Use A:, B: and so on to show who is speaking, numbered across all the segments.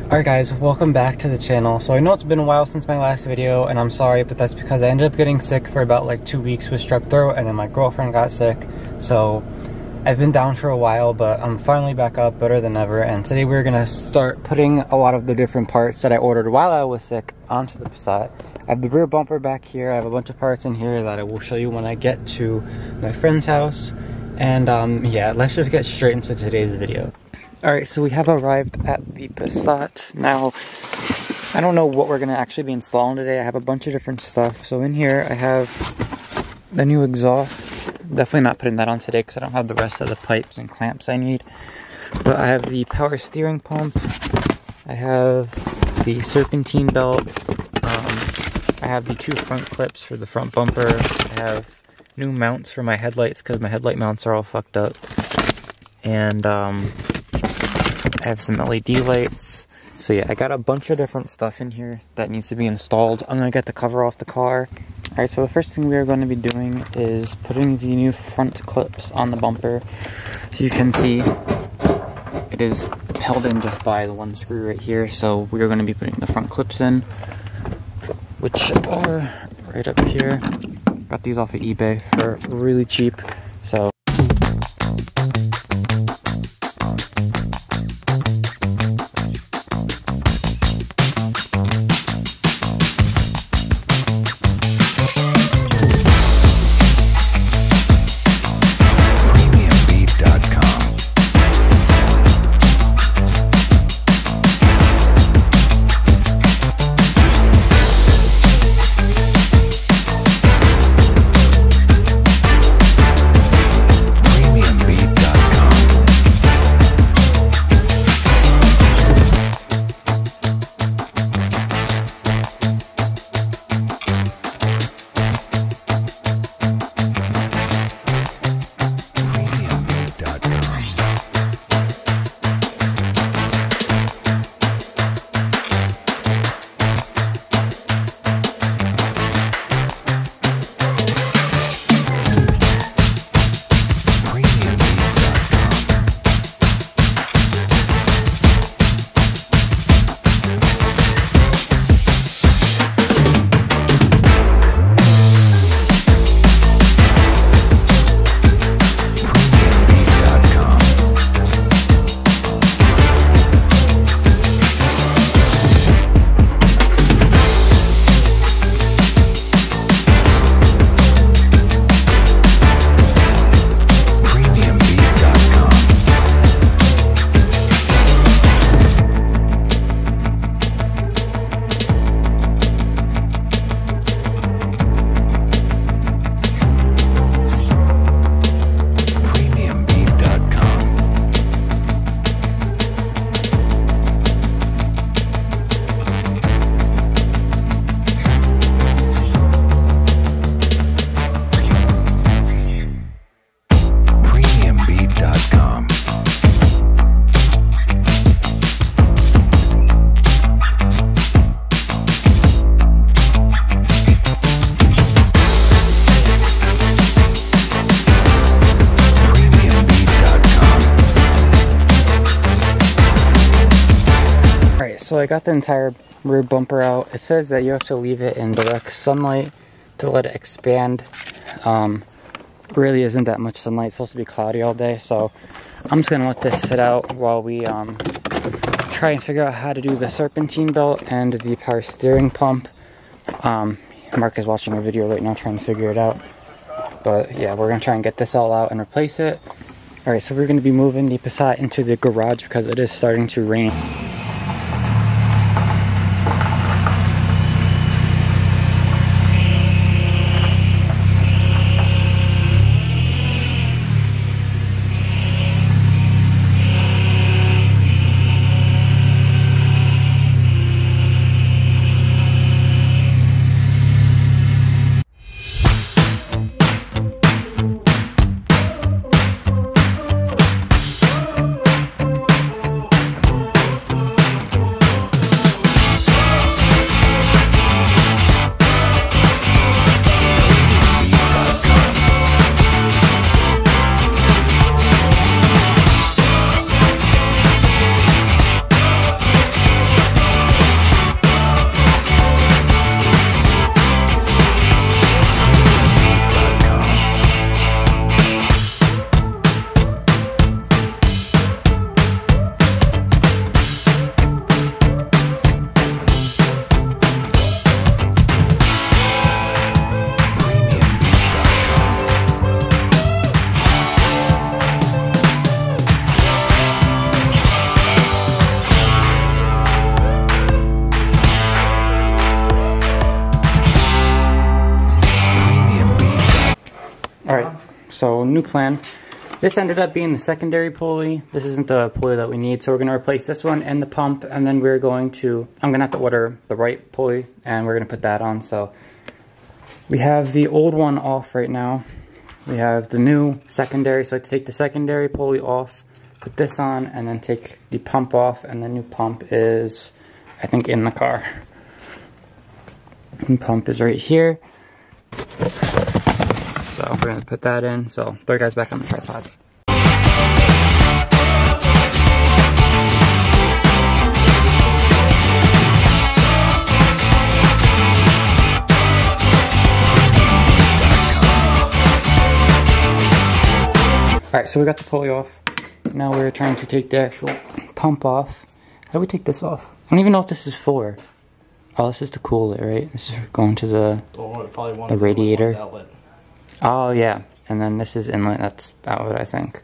A: Alright guys, welcome back to the channel. So I know it's been a while since my last video, and I'm sorry, but that's because I ended up getting sick for about like 2 weeks with strep throat, and then my girlfriend got sick. So I've been down for a while, but I'm finally back up better than ever, and today we're gonna start putting a lot of the different parts that I ordered while I was sick onto the Passat. I have the rear bumper back here. I have a bunch of parts in here that I will show you when I get to my friend's house. And yeah, let's just get straight into today's video. Alright, so we have arrived at the Passat. Now, I don't know what we're going to actually be installing today. I have a bunch of different stuff. So in here, I have the new exhaust. Definitely not putting that on today because I don't have the rest of the pipes and clamps I need. But I have the power steering pump. I have the serpentine belt. I have the 2 front clips for the front bumper. I have new mounts for my headlights because my headlight mounts are all fucked up. And I have some LED lights. So yeah, I got a bunch of different stuff in here that needs to be installed. I'm gonna get the cover off the car. Alright, so the first thing we are going to be doing is putting the new front clips on the bumper. So you can see it is held in just by the one screw right here. So we are going to be putting the front clips in, which are right up here. Got these off of eBay for really cheap. So So I got the entire rear bumper out. It says that you have to leave it in direct sunlight to let it expand. Really isn't that much sunlight. It's supposed to be cloudy all day, so I'm just gonna let this sit out while we try and figure out how to do the serpentine belt and the power steering pump. Mark is watching a video right now trying to figure it out. But yeah, we're gonna try and get this all out and replace it. Alright, so we're gonna be moving the Passat into the garage because it is starting to rain. So new plan. This ended up being the secondary pulley. This isn't the pulley that we need, so we're gonna replace this one and the pump, and then we're going to, I'm gonna have to order the right pulley, and we're gonna put that on. So we have the old one off right now. We have the new secondary, so I take the secondary pulley off, put this on, and then take the pump off, and the new pump is, I think, in the car. And pump is right here. So we're gonna put that in. So throw you guys back on the tripod. Alright, so we got the pulley off. Now we're trying to take the actual pump off. How do we take this off? I don't even know what this is for. Oh, this is to cool it, right? This is going to the radiator. Outlet. Oh yeah, and then this is inlet. That's outlet, I think.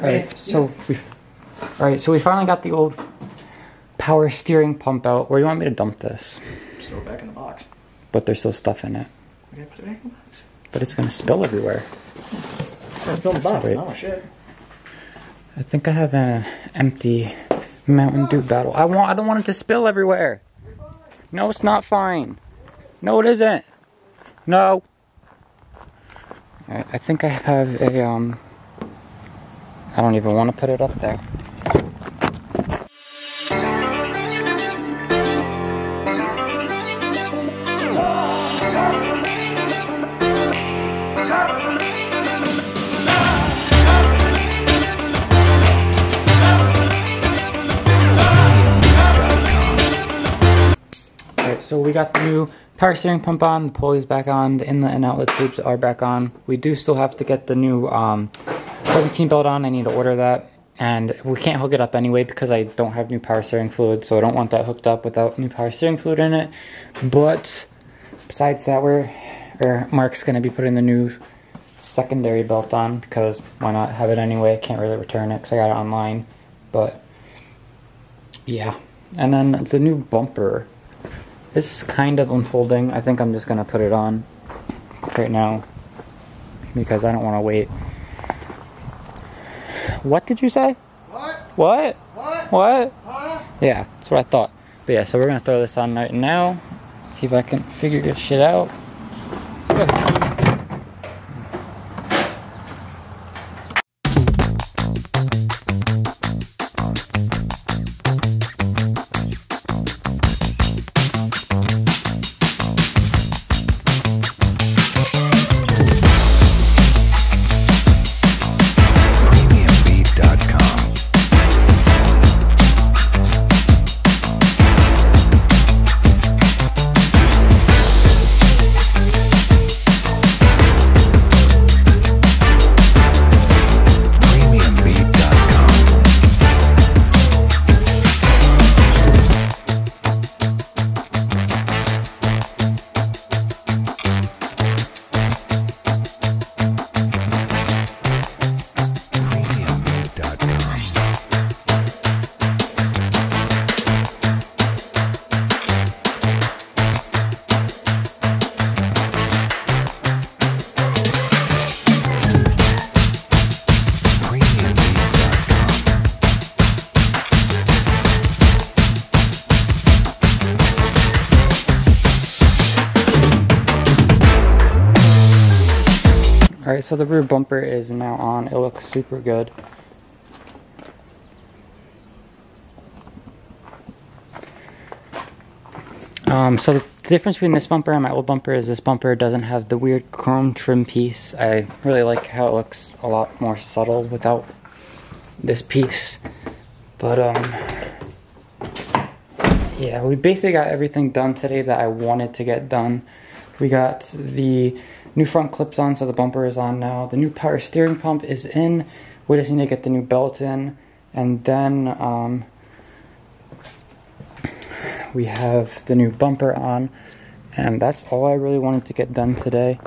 A: Alright, so we finally got the old power steering pump out. Where do you want me to dump this?
B: Just throw it back in the box.
A: But there's still stuff in it.
B: We gotta put it back in the box.
A: But it's gonna spill everywhere.
B: It's spill in the box. Not my shit.
A: I think I have an empty Mountain Dew bottle. I don't want it to spill everywhere. No, it's not fine. No, it isn't. No. Alright, I think I have a, I don't even want to put it up there. So we got the new power steering pump on, the pulley's back on, the inlet and outlet tubes are back on. We do still have to get the new 17 belt on. I need to order that. And we can't hook it up anyway because I don't have new power steering fluid, so I don't want that hooked up without new power steering fluid in it. But besides that, Mark's going to be putting the new secondary belt on because why not have it anyway? I can't really return it because I got it online. But yeah. And then the new bumper. This is kind of unfolding. I think I'm just going to put it on right now because I don't want to wait. What did you say?
B: What?
A: What?
B: What?
A: What?
B: Huh?
A: Yeah, that's what I thought. But yeah, so we're going to throw this on right now. See if I can figure this shit out. Alright, so the rear bumper is now on. It looks super good. So the difference between this bumper and my old bumper is this bumper doesn't have the weird chrome trim piece. I really like how it looks a lot more subtle without this piece. But yeah, we basically got everything done today that I wanted to get done. We got the new front clips on, so the bumper is on now. The new power steering pump is in. We just need to get the new belt in. And then we have the new bumper on. And that's all I really wanted to get done today.